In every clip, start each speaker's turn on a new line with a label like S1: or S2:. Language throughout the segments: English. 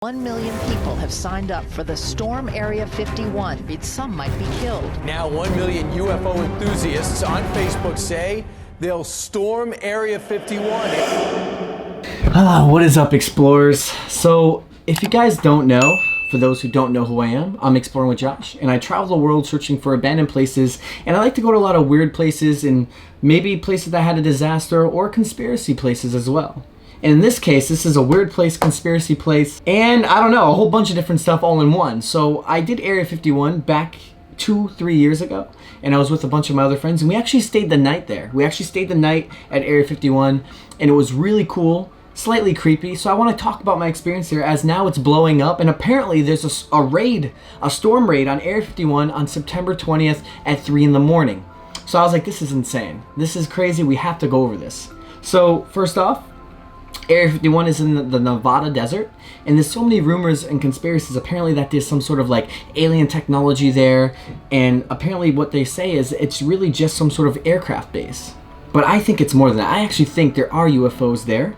S1: 1 million people have signed up for the Storm Area 51, but some might be killed.
S2: Now 1 million UFO enthusiasts on Facebook say they'll storm Area 51.
S3: What is up, explorers? So, if you guys don't know, for those who don't know who I am, I'm Exploring with Josh, and I travel the world searching for abandoned places, and I like to go to a lot of weird places, and maybe places that had a disaster, or conspiracy places as well. And in this case, this is a weird place, conspiracy place, and I don't know, a whole bunch of different stuff all in one. So I did Area 51 back 2-3 years ago, and I was with a bunch of my other friends, and we actually stayed the night there. We actually stayed the night at Area 51, and it was really cool, slightly creepy. So I want to talk about my experience here, as now it's blowing up, and apparently there's a raid, a storm raid on Area 51 on September 20th at 3 in the morning. So I was like, this is insane. This is crazy. We have to go over this. So first off, Area 51 is in the Nevada desert, and there's so many rumors and conspiracies apparently that there's some sort of like alien technology there, and apparently what they say is it's really just some sort of aircraft base. But I think it's more than that. I actually think there are UFOs there,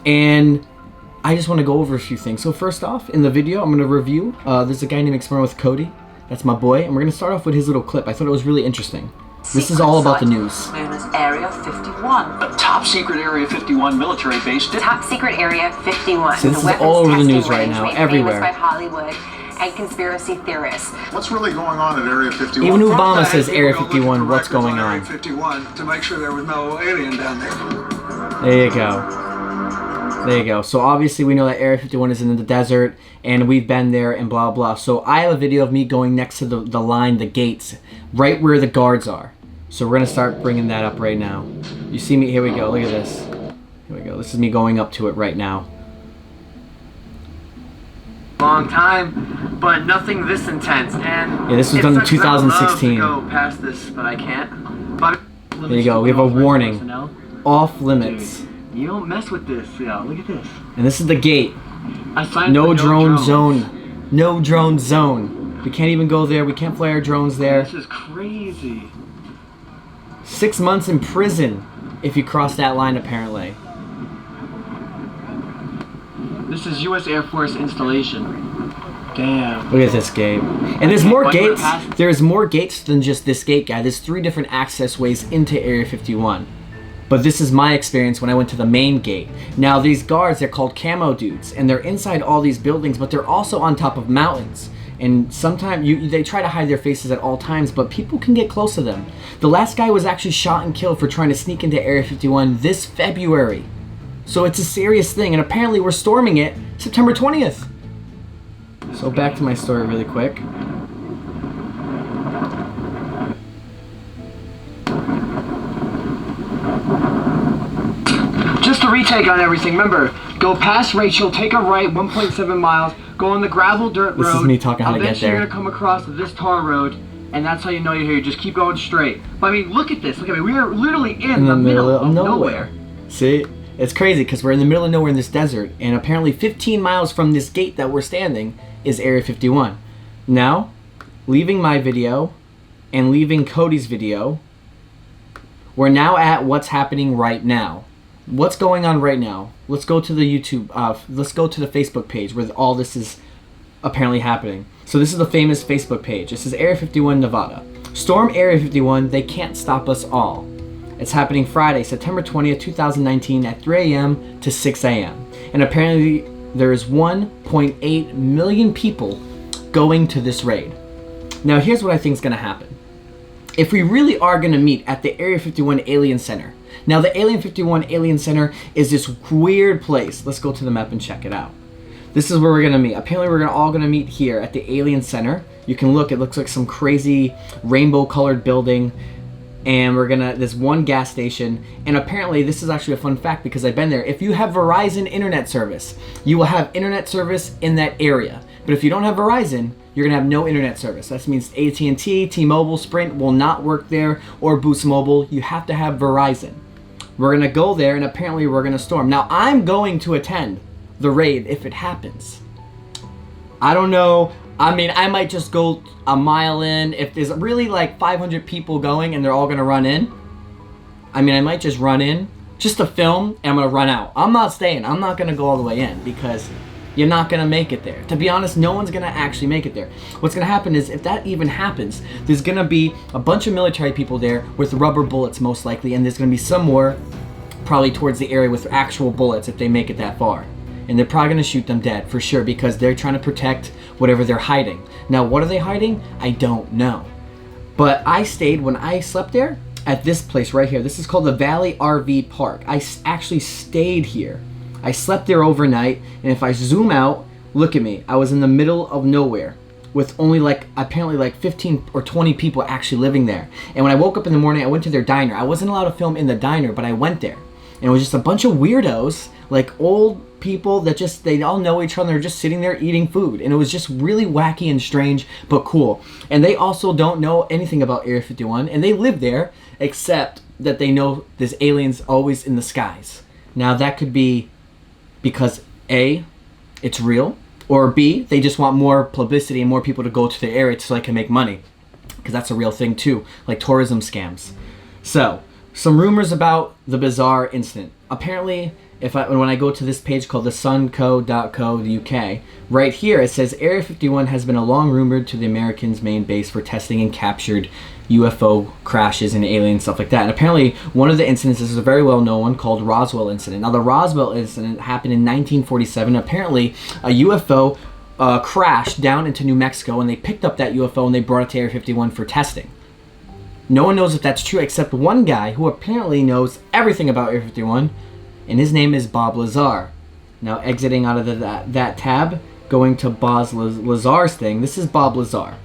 S3: and I just want to go over a few things. So first off, in the video I'm going to review, there's a guy named Exploring with Cody, that's my boy, and we're going to start off with his little clip. I thought it was really interesting. This is all about the news.
S4: Known as Area 51.
S5: A top secret Area 51 military base.
S4: Top secret Area 51.
S3: So this is all over the news right now, everywhere.
S4: By Hollywood and conspiracy theorists.
S6: What's really going on at Area 51?
S3: Even Obama says Area 51, what's going on?
S7: Area 51 to make sure there was no alien down there.
S3: There you go. There you go. So obviously we know that Area 51 is in the desert, and we've been there and blah blah. So I have a video of me going next to the line, the gates, right where the guards are. So we're gonna start bringing that up right now. You see me? Here we go. Look at this. Here we go. This is me going up to it right now.
S8: Long time, but nothing this intense. And
S3: yeah, this was done in 2016.
S8: Love to go past this, but I can't. But
S3: there you go. We have a warning. Off limits.
S8: Dude, you don't mess with this. Yeah, look at this.
S3: And this is the gate.
S8: I signed
S3: no
S8: for
S3: drone zone. No drone zone. We can't even go there. We can't fly our drones there.
S8: This is crazy.
S3: 6 months in prison if you cross that line, apparently.
S8: This is U.S. Air Force installation. Damn.
S3: Look at this gate. And there's more gates. There's more gates than just this gate, guy. There's 3 different access ways into Area 51. But this is my experience when I went to the main gate. Now these guards, they're called camo dudes, and they're inside all these buildings, but they're also on top of mountains. And sometimes they try to hide their faces at all times, but people can get close to them. The last guy was actually shot and killed for trying to sneak into Area 51 this February. So it's a serious thing, and apparently we're storming it September 20th. So back to my story really quick.
S8: Just a retake on everything. Remember, go past Rachel, take a right, 1.7 miles, go on the gravel dirt road.
S3: This is me talking how to get there.
S8: Eventually you're gonna come across this tar road, and that's how you know you're here. You just keep going straight. But I mean, look at this. Look at me. We are literally in the middle of nowhere.
S3: See? It's crazy because we're in the middle of nowhere in this desert, and apparently 15 miles from this gate that we're standing is Area 51. Now, leaving my video and leaving Cody's video, we're now at what's happening right now. What's going on right now? Let's go to the YouTube, let's go to the Facebook page where all this is apparently happening. So this is the famous Facebook page. This is Area 51 Nevada. Storm Area 51, they can't stop us all. It's happening Friday, September 20th, 2019 at 3 a.m. to 6 a.m. And apparently there's 1.8 million people going to this raid. Now here's what I think is going to happen. If we really are going to meet at the Area 51 Alien Center. Now the Area 51 Alien Center is this weird place. Let's go to the map and check it out. This is where we're going to meet. Apparently we're all going to meet here at the Alien Center. You can look, it looks like some crazy rainbow colored building. And there's one gas station, and apparently this is actually a fun fact because I've been there. If you have Verizon internet service, you will have internet service in that area. But if you don't have Verizon, you're gonna have no internet service. That means AT&T, T-Mobile, Sprint will not work there, or Boost Mobile. You have to have Verizon. We're gonna go there, and apparently we're gonna storm. Now I'm going to attend the raid if it happens. I don't know. I mean, I might just go a mile in. If there's really like 500 people going and they're all gonna run in, I mean, I might just run in just to film, and I'm gonna run out. I'm not staying. I'm not gonna go all the way in because You're not gonna make it there. To be honest, no one's gonna actually make it there. What's gonna happen is, if that even happens, there's gonna be a bunch of military people there with rubber bullets most likely, and there's gonna be some more probably towards the area with actual bullets if they make it that far. And they're probably gonna shoot them dead for sure, because they're trying to protect whatever they're hiding. Now, what are they hiding? I don't know. But I stayed, when I slept there, at this place right here. This is called the Valley RV Park. I actually stayed here. I slept there overnight, and if I zoom out, look at me. I was in the middle of nowhere with only apparently 15 or 20 people actually living there. And when I woke up in the morning, I went to their diner. I wasn't allowed to film in the diner, but I went there. And it was just a bunch of weirdos, like old people that they all know each other. They're just sitting there eating food. And it was just really wacky and strange, but cool. And they also don't know anything about Area 51, and they live there, except that they know there's aliens always in the skies. Now, that could be because A, it's real, or B, they just want more publicity and more people to go to the area so they can make money, because that's a real thing too, like tourism scams. So, some rumors about the bizarre incident. Apparently, when I go to this page called thesunco.co.uk, right here it says Area 51 has been a long rumored to the Americans' main base for testing and captured UFO crashes and alien stuff like that. And apparently one of the incidents is a very well known one called Roswell incident. Now, the Roswell incident happened in 1947. Apparently a UFO crashed down into New Mexico, and they picked up that UFO and they brought it to Area 51 for testing. No one knows if that's true except one guy who apparently knows everything about Area 51, and his name is Bob Lazar. Now, exiting out of that tab, going to Bob Lazar's thing, this is Bob Lazar.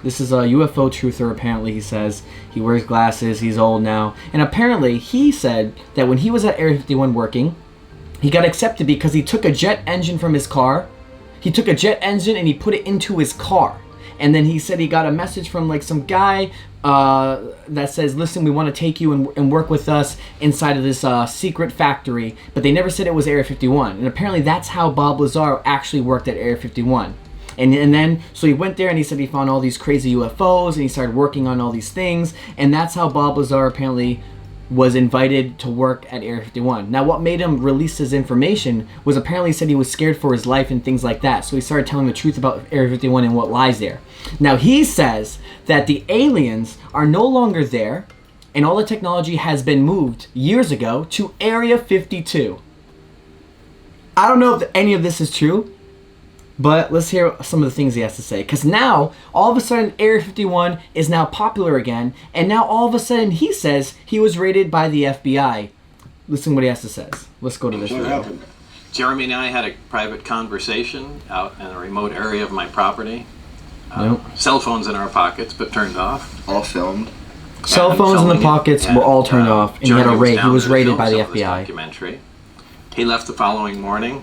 S3: This is a UFO truther, apparently. He says he wears glasses, he's old now. And apparently he said that when he was at Area 51 working, he got accepted because he took a jet engine from his car. He took a jet engine and he put it into his car. And then he said he got a message from some guy that says, listen, we want to take you and work with us inside of this secret factory. But they never said it was Area 51. And apparently that's how Bob Lazar actually worked at Area 51. And then, so he went there and he said he found all these crazy UFOs and he started working on all these things. And that's how Bob Lazar apparently was invited to work at Area 51. Now, what made him release his information was apparently he said he was scared for his life and things like that. So he started telling the truth about Area 51 and what lies there. Now, he says that the aliens are no longer there and all the technology has been moved years ago to Area 52. I don't know if any of this is true, but let's hear some of the things he has to say. Because now, all of a sudden, Area 51 is now popular again. And now, all of a sudden, he says he was raided by the FBI. Listen what he has to say. Let's go to this video.
S9: Jeremy and I had a private conversation out in a remote area of my property. Cell phones in our pockets, but turned off.
S10: All filmed.
S3: Cell phones in the pockets were all turned off. And he had a raid. He was raided by the FBI.
S9: Documentary. He left the following morning.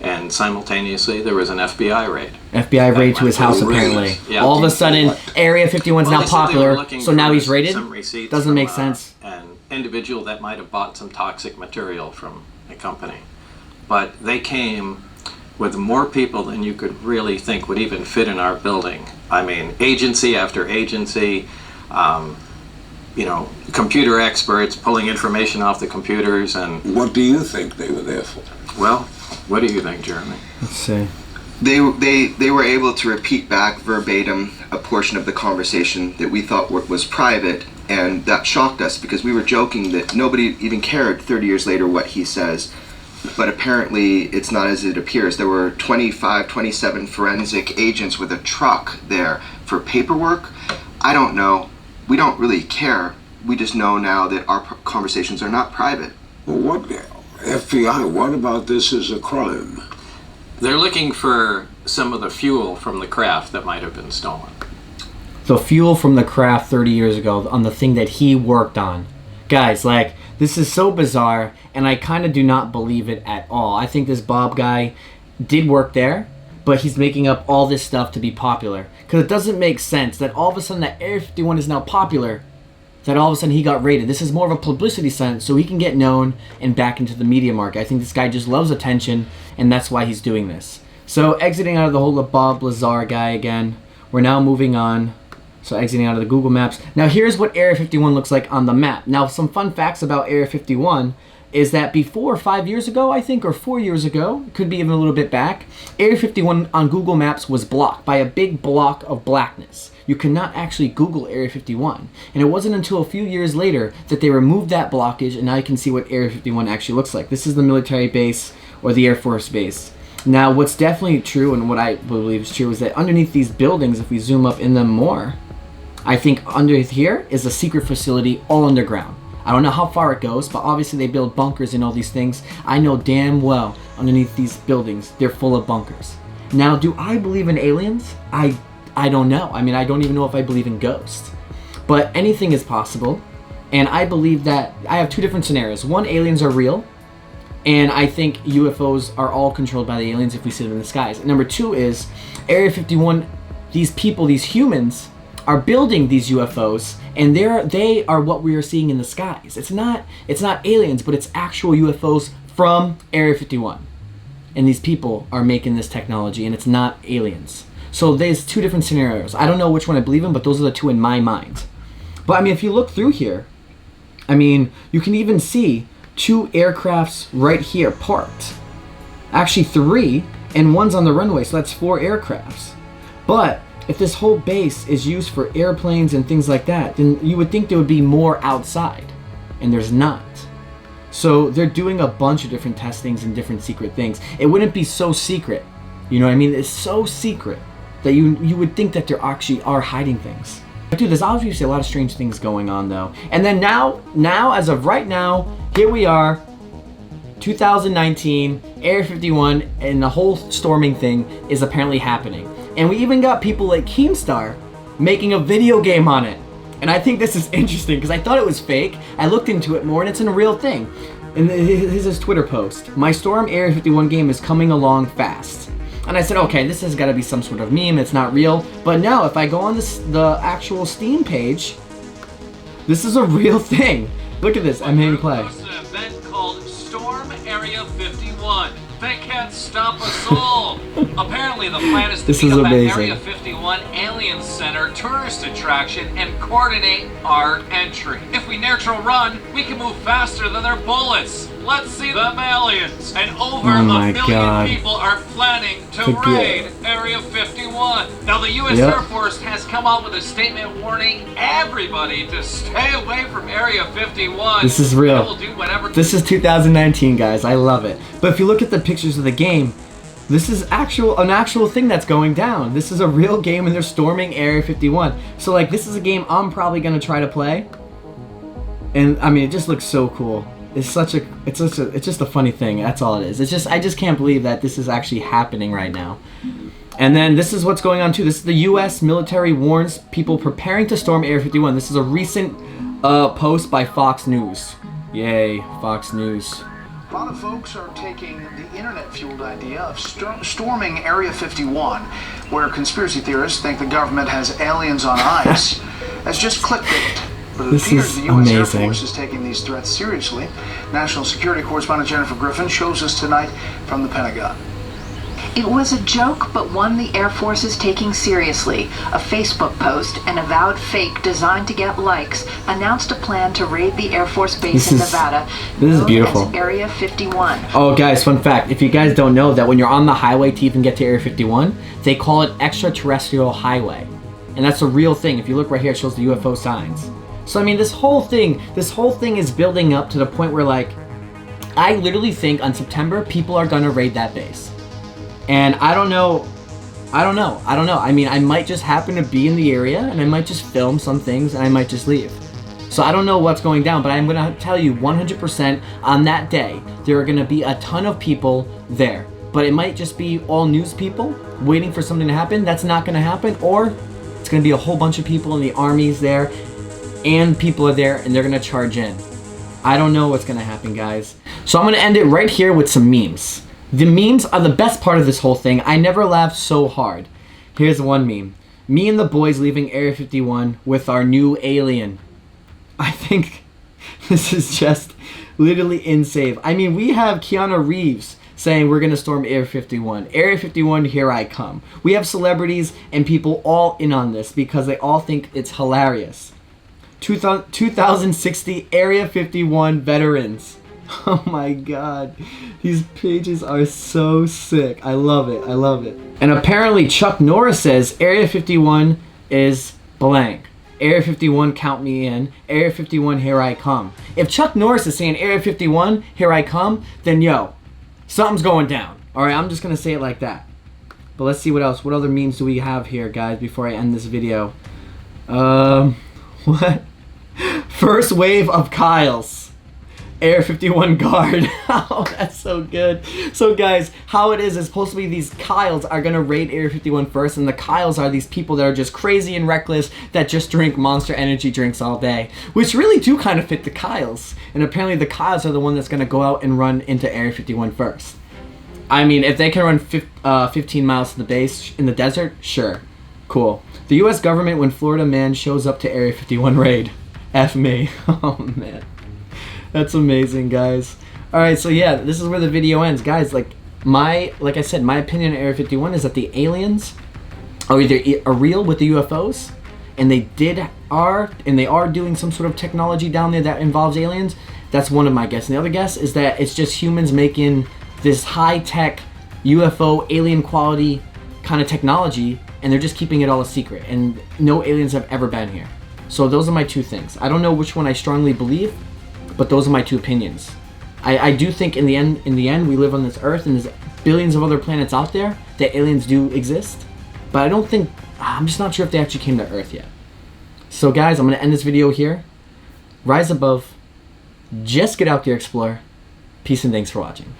S9: And simultaneously, there was an FBI raid.
S3: FBI raid to his house, apparently. Yeah. All of a sudden, Area 51 is now popular, so now he's raided? Doesn't make sense.
S9: An individual that might have bought some toxic material from a company. But they came with more people than you could really think would even fit in our building. I mean, agency after agency, computer experts pulling information off the computers. And
S11: what do you think they were there for?
S9: Well, what do you think, Jeremy?
S3: Let's see.
S10: They were able to repeat back verbatim a portion of the conversation that we thought was private, and that shocked us because we were joking that nobody even cared 30 years later what he says. But apparently it's not as it appears. There were 27 forensic agents with a truck there for paperwork. I don't know. We don't really care. We just know now that our conversations are not private.
S11: Well, what, FBI, what about this as a crime?
S9: They're looking for some of the fuel from the craft that might have been stolen.
S3: The fuel from the craft 30 years ago on the thing that he worked on. Guys, this is so bizarre, and I kind of do not believe it at all. I think this Bob guy did work there, but he's making up all this stuff to be popular. Because it doesn't make sense that all of a sudden that Area 51 is now popular, that all of a sudden he got raided. This is more of a publicity stunt so he can get known and back into the media market. I think this guy just loves attention, and that's why he's doing this. So exiting out of the whole Bob Lazar guy again, we're now moving on. So exiting out of the Google Maps. Now here's what Area 51 looks like on the map. Now some fun facts about Area 51 is that before 5 years ago, I think, or 4 years ago, could be even a little bit back, Area 51 on Google Maps was blocked by a big block of blackness. You could not actually Google Area 51. And it wasn't until a few years later that they removed that blockage, and now you can see what Area 51 actually looks like. This is the military base or the Air Force base. Now, what's definitely true, and what I believe is true, is that underneath these buildings, if we zoom up in them more, I think underneath here is a secret facility all underground. I don't know how far it goes, but obviously they build bunkers and all these things. I know damn well underneath these buildings, they're full of bunkers. Now, do I believe in aliens? I don't know. I mean, I don't even know if I believe in ghosts. But anything is possible. And I believe that I have two different scenarios. One, aliens are real. And I think UFOs are all controlled by the aliens if we see them in the skies. And number two is Area 51, these people, these humans, are building these UFOs, and they are what we are seeing in the skies. It's not aliens, but it's actual UFOs from Area 51. And these people are making this technology, and it's not aliens. So there's two different scenarios. I don't know which one I believe in, but those are the two in my mind. But I mean, if you look through here, I mean, you can even see 2 aircrafts right here parked. Actually 3, and one's on the runway, so that's 4 aircrafts. But if this whole base is used for airplanes and things like that, then you would think there would be more outside, and there's not. So they're doing a bunch of different testings and different secret things. It wouldn't be so secret, you know what I mean? It's so secret that you would think that there actually are hiding things. But dude, there's obviously a lot of strange things going on though. And then now as of right now, here we are, 2019, Area 51, and the whole storming thing is apparently happening. And we even got people like Keemstar making a video game on it. And I think this is interesting because I thought it was fake. I looked into it more and it's a real thing. And here's his Twitter post. My Storm Area 51 game is coming along fast. And I said, okay, this has got to be some sort of meme. It's not real. But no, if I go on the actual Steam page, this is a real thing. Look at this. I'm hitting play.
S12: An event called Storm Area 51. They can't stop us all. Apparently, the plan is to
S3: This
S12: beat
S3: is
S12: up
S3: amazing.
S12: at Area 51 Alien Center tourist attraction and coordinate our entry. If we neutral run, we can move faster than their bullets. Let's see them aliens. And over
S3: Oh
S12: a
S3: my
S12: million
S3: God.
S12: people are planning to
S3: To
S12: raid Area 51. Now, the U.S.
S3: Yep.
S12: Air Force has come out with a statement warning everybody to stay away from Area 51.
S3: This is
S12: They will
S3: real.
S12: do whatever.
S3: This is 2019, guys. I love it. But if you look at the pictures of the game, this is an actual thing that's going down. This is a real game, and they're storming Area 51. So like, this is a game I'm probably gonna try to play. And I mean, it just looks so cool. It's just a funny thing. That's all it is. I just can't believe that this is actually happening right now. And then this is what's going on too. This is the U.S. military warns people preparing to storm Area 51. This is a recent post by Fox News. Yay, Fox News.
S13: A lot of folks are taking the internet-fueled idea of storming Area 51, where conspiracy theorists think the government has aliens on ice, as just clickbait. But it
S3: This
S13: appears
S3: is
S13: the U.S. Air
S3: amazing.
S13: Force is taking these threats seriously. National Security Correspondent Jennifer Griffin shows us tonight from the Pentagon.
S4: It was a joke, but one the Air Force is taking seriously. A Facebook post, an avowed fake designed to get likes, announced a plan to raid the Air Force base in Nevada,
S3: this is
S4: known
S3: beautiful.
S4: as Area 51.
S3: Oh guys, fun fact, if you guys don't know that when you're on the highway to even get to Area 51, they call it extraterrestrial highway. And that's a real thing. If you look right here, it shows the UFO signs. So I mean, this whole thing is building up to the point where, like, I literally think on September, people are gonna raid that base. And I don't know. I mean, I might just happen to be in the area, and I might just film some things, and I might just leave. So I don't know what's going down, but I'm gonna tell you 100% on that day, there are gonna be a ton of people there. But it might just be all news people waiting for something to happen. That's not gonna happen. Or it's gonna be a whole bunch of people in the armies there, and people are there, and they're gonna charge in. I don't know what's gonna happen, guys. So I'm gonna end it right here with some memes. The memes are the best part of this whole thing. I never laughed so hard. Here's one meme. Me and the boys leaving Area 51 with our new alien. I think this is just literally insane. I mean, we have Keanu Reeves saying we're gonna storm Area 51. Area 51, here I come. We have celebrities and people all in on this because they all think it's hilarious. 2060 Area 51 veterans. Oh my god. These pages are so sick. I love it. I love it. And apparently Chuck Norris says Area 51 is blank. Area 51, count me in. Area 51, here I come. If Chuck Norris is saying Area 51, here I come, then yo, something's going down. Alright, I'm just gonna say it like that. But let's see what else. What other memes do we have here, guys, before I end this video? What? First wave of Kyles. Area 51 guard. Oh, that's so good. So guys, how it is supposed to be these Kyles are gonna raid Area 51 first, and the Kyles are these people that are just crazy and reckless that just drink Monster Energy drinks all day, which really do kind of fit the Kyles. And apparently the Kyles are the one that's gonna go out and run into Area 51 first. I mean, if they can run 15 miles to the base in the desert, sure, cool. The U.S. government when Florida man shows up to Area 51 raid. F me. Oh man. That's amazing, guys. Alright, so yeah, this is where the video ends. Guys, like I said, my opinion on Area 51 is that the aliens are either real with the UFOs, and they are doing some sort of technology down there that involves aliens. That's one of my guesses. And the other guess is that it's just humans making this high-tech UFO alien quality kind of technology, and they're just keeping it all a secret, and no aliens have ever been here. So those are my two things. I don't know which one I strongly believe, but those are my two opinions. I do think in the end we live on this earth and there's billions of other planets out there that aliens do exist, but I'm just not sure if they actually came to Earth yet. So guys, I'm gonna end this video here. Rise above, just get out there, explore. Peace and thanks for watching.